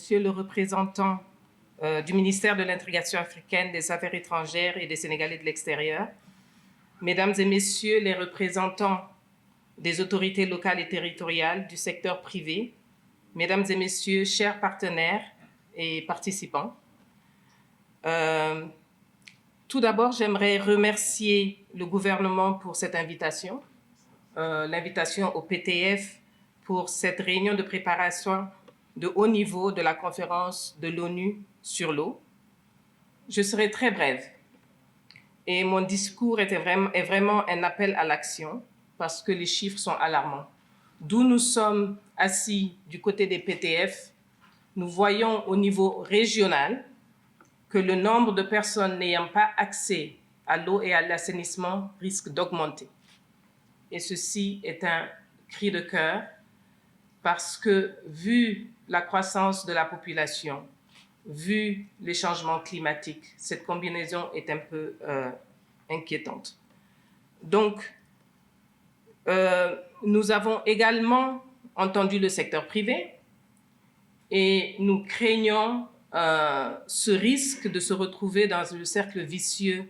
Monsieur le représentant du ministère de l'Intégration africaine, des Affaires étrangères et des Sénégalais de l'extérieur, Mesdames et Messieurs les représentants des autorités locales et territoriales du secteur privé, Mesdames et Messieurs, chers partenaires et participants, tout d'abord, j'aimerais remercier le gouvernement pour cette invitation, l'invitation au PTF pour cette réunion de préparation de haut niveau de la conférence de l'ONU sur l'eau. Je serai très brève et mon discours est vraiment un appel à l'action parce que les chiffres sont alarmants. D'où nous sommes assis du côté des PTF, nous voyons au niveau régional que le nombre de personnes n'ayant pas accès à l'eau et à l'assainissement risque d'augmenter. Et ceci est un cri de cœur parce que, vu la croissance de la population, vu les changements climatiques, cette combinaison est un peu inquiétante. Donc, nous avons également entendu le secteur privé et nous craignons ce risque de se retrouver dans le cercle vicieux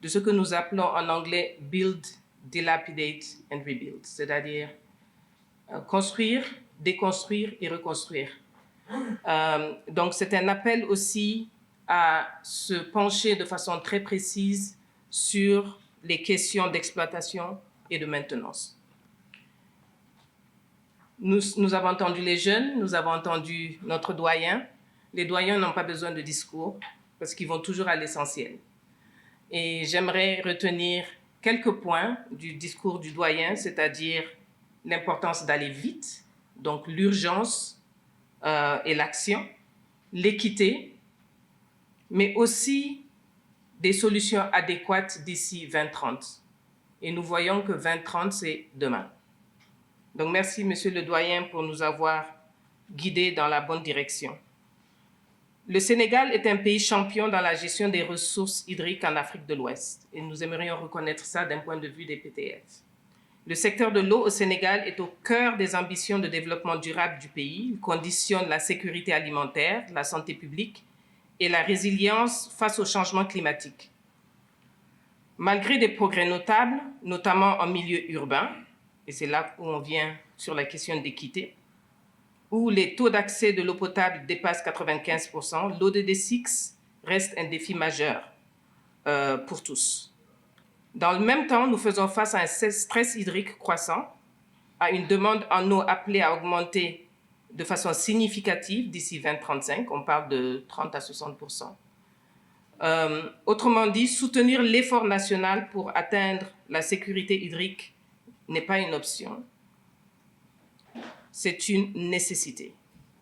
de ce que nous appelons en anglais « build, dilapidate and rebuild », c'est-à-dire construire, déconstruire et reconstruire. Donc, c'est un appel aussi à se pencher de façon très précise sur les questions d'exploitation et de maintenance. Nous avons entendu les jeunes, nous avons entendu notre doyen. Les doyens n'ont pas besoin de discours parce qu'ils vont toujours à l'essentiel. Et j'aimerais retenir quelques points du discours du doyen, c'est-à-dire l'importance d'aller vite, donc l'urgence et l'action, l'équité, mais aussi des solutions adéquates d'ici 2030. Et nous voyons que 2030, c'est demain. Donc merci, Monsieur le doyen, pour nous avoir guidés dans la bonne direction. Le Sénégal est un pays champion dans la gestion des ressources hydriques en Afrique de l'Ouest et nous aimerions reconnaître ça d'un point de vue des PTF. Le secteur de l'eau au Sénégal est au cœur des ambitions de développement durable du pays. Il conditionne la sécurité alimentaire, la santé publique et la résilience face au changement climatique. Malgré des progrès notables, notamment en milieu urbain, et c'est là où on vient sur la question d'équité, où les taux d'accès de l'eau potable dépassent 95%, l'ODD6 reste un défi majeur pour tous. Dans le même temps, nous faisons face à un stress hydrique croissant, à une demande en eau appelée à augmenter de façon significative d'ici 2035, on parle de 30 à 60%. Autrement dit, soutenir l'effort national pour atteindre la sécurité hydrique n'est pas une option, c'est une nécessité.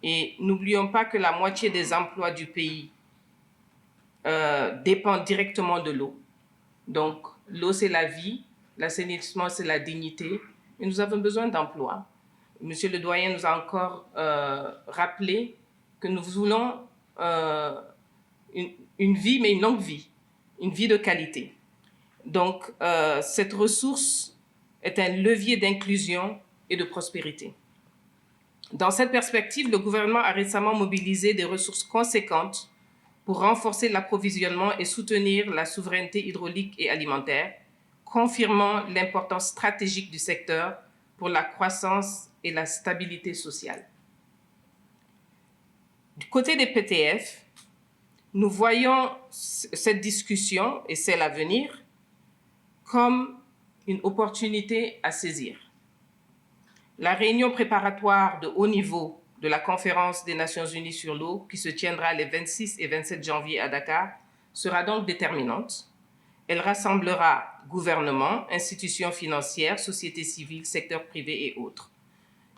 Et n'oublions pas que la moitié des emplois du pays dépendent directement de l'eau. Donc, l'eau, c'est la vie, l'assainissement, c'est la dignité, et nous avons besoin d'emplois. Monsieur le doyen nous a encore rappelé que nous voulons une vie, mais une longue vie, une vie de qualité. Donc, cette ressource est un levier d'inclusion et de prospérité. Dans cette perspective, le gouvernement a récemment mobilisé des ressources conséquentes pour renforcer l'approvisionnement et soutenir la souveraineté hydraulique et alimentaire, confirmant l'importance stratégique du secteur pour la croissance et la stabilité sociale. Du côté des PTF, nous voyons cette discussion et celle à venir comme une opportunité à saisir. La réunion préparatoire de haut niveau de la conférence des Nations Unies sur l'eau, qui se tiendra les 26 et 27 janvier à Dakar, sera donc déterminante. Elle rassemblera gouvernements, institutions financières, sociétés civiles, secteur privé et autres.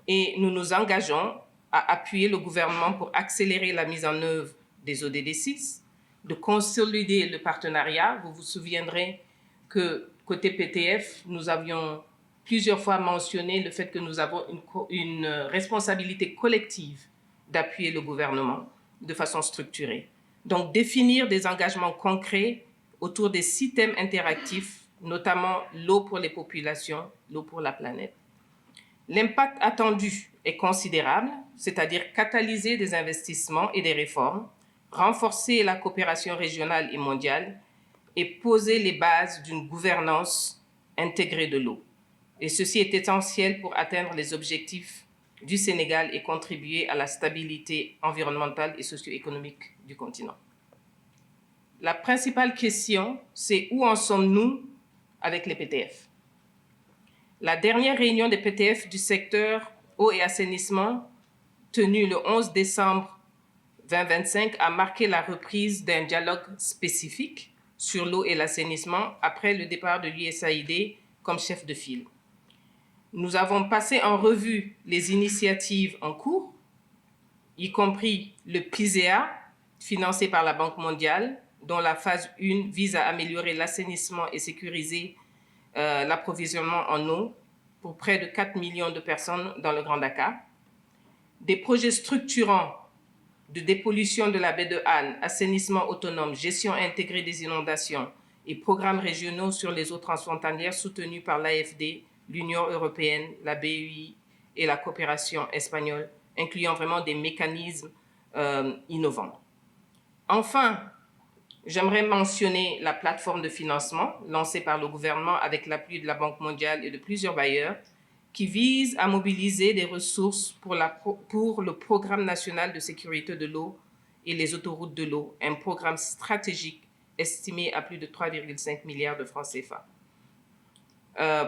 Et nous nous engageons à appuyer le gouvernement pour accélérer la mise en œuvre des ODD6, de consolider le partenariat. Vous vous souviendrez que côté PTF, nous avions plusieurs fois mentionné le fait que nous avons une responsabilité collective d'appuyer le gouvernement de façon structurée. Donc, définir des engagements concrets autour des 6 thèmes interactifs, notamment l'eau pour les populations, l'eau pour la planète. L'impact attendu est considérable, c'est-à-dire catalyser des investissements et des réformes, renforcer la coopération régionale et mondiale et poser les bases d'une gouvernance intégrée de l'eau. Et ceci est essentiel pour atteindre les objectifs du Sénégal et contribuer à la stabilité environnementale et socio-économique du continent. La principale question, c'est où en sommes-nous avec les PTF? La dernière réunion des PTF du secteur eau et assainissement, tenue le 11 décembre 2025, a marqué la reprise d'un dialogue spécifique sur l'eau et l'assainissement après le départ de l'USAID comme chef de file. Nous avons passé en revue les initiatives en cours, y compris le PISEA, financé par la Banque mondiale, dont la phase 1 vise à améliorer l'assainissement et sécuriser l'approvisionnement en eau pour près de 4 millions de personnes dans le Grand Dakar. Des projets structurants de dépollution de la baie de Han, assainissement autonome, gestion intégrée des inondations et programmes régionaux sur les eaux transfrontalières soutenus par l'AFD, l'Union européenne, la BEI et la coopération espagnole, incluant vraiment des mécanismes innovants. Enfin, j'aimerais mentionner la plateforme de financement lancée par le gouvernement avec l'appui de la Banque mondiale et de plusieurs bailleurs qui vise à mobiliser des ressources pour le Programme national de sécurité de l'eau et les autoroutes de l'eau, un programme stratégique estimé à plus de 3,5 milliards de francs CFA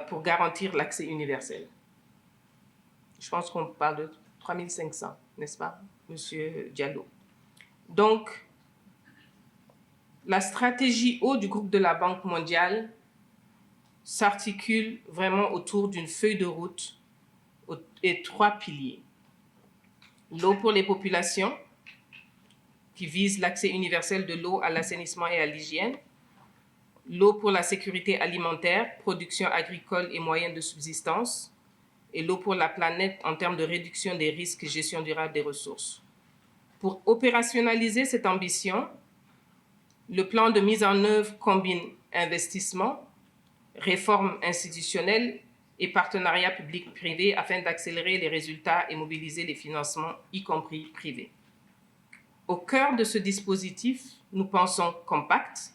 pour garantir l'accès universel. Je pense qu'on parle de 3500, n'est-ce pas, Monsieur Diallo? Donc, la stratégie eau du groupe de la Banque mondiale s'articule vraiment autour d'une feuille de route et 3 piliers. L'eau pour les populations, qui vise l'accès universel de l'eau à l'assainissement et à l'hygiène. L'eau pour la sécurité alimentaire, production agricole et moyens de subsistance. Et l'eau pour la planète en termes de réduction des risques et gestion durable des ressources. Pour opérationnaliser cette ambition, le plan de mise en œuvre combine investissement, réformes institutionnelles et partenariats public-privé afin d'accélérer les résultats et mobiliser les financements, y compris privés. Au cœur de ce dispositif, nous pensons Compact,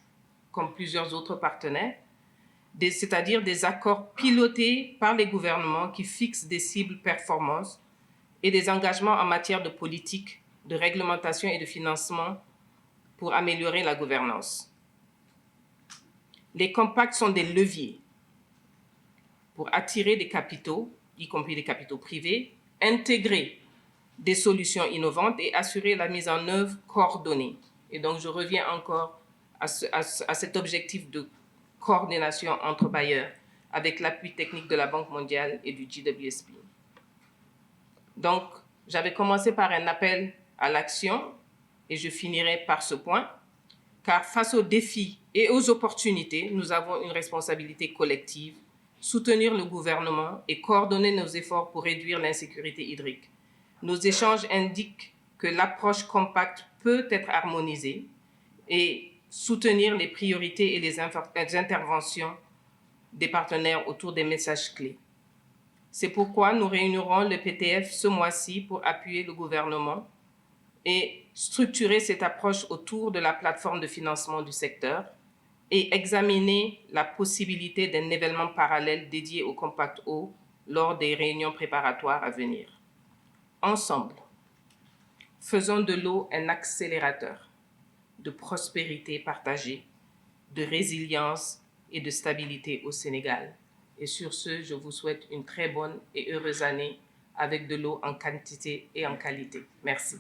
comme plusieurs autres partenaires, c'est-à-dire des accords pilotés par les gouvernements qui fixent des cibles performances et des engagements en matière de politique, de réglementation et de financement pour améliorer la gouvernance. Les compacts sont des leviers pour attirer des capitaux, y compris des capitaux privés, intégrer des solutions innovantes et assurer la mise en œuvre coordonnée. Et donc, je reviens encore à cet objectif de coordination entre bailleurs avec l'appui technique de la Banque mondiale et du GWSP. Donc, j'avais commencé par un appel à l'action et je finirai par ce point, car face aux défis et aux opportunités, nous avons une responsabilité collective, soutenir le gouvernement et coordonner nos efforts pour réduire l'insécurité hydrique. Nos échanges indiquent que l'approche compacte peut être harmonisée et soutenir les priorités et les interventions des partenaires autour des messages clés. C'est pourquoi nous réunirons le PTF ce mois-ci pour appuyer le gouvernement et structurer cette approche autour de la plateforme de financement du secteur et examiner la possibilité d'un événement parallèle dédié au Compact Eau lors des réunions préparatoires à venir. Ensemble, faisons de l'eau un accélérateur de prospérité partagée, de résilience et de stabilité au Sénégal. Et sur ce, je vous souhaite une très bonne et heureuse année avec de l'eau en quantité et en qualité. Merci.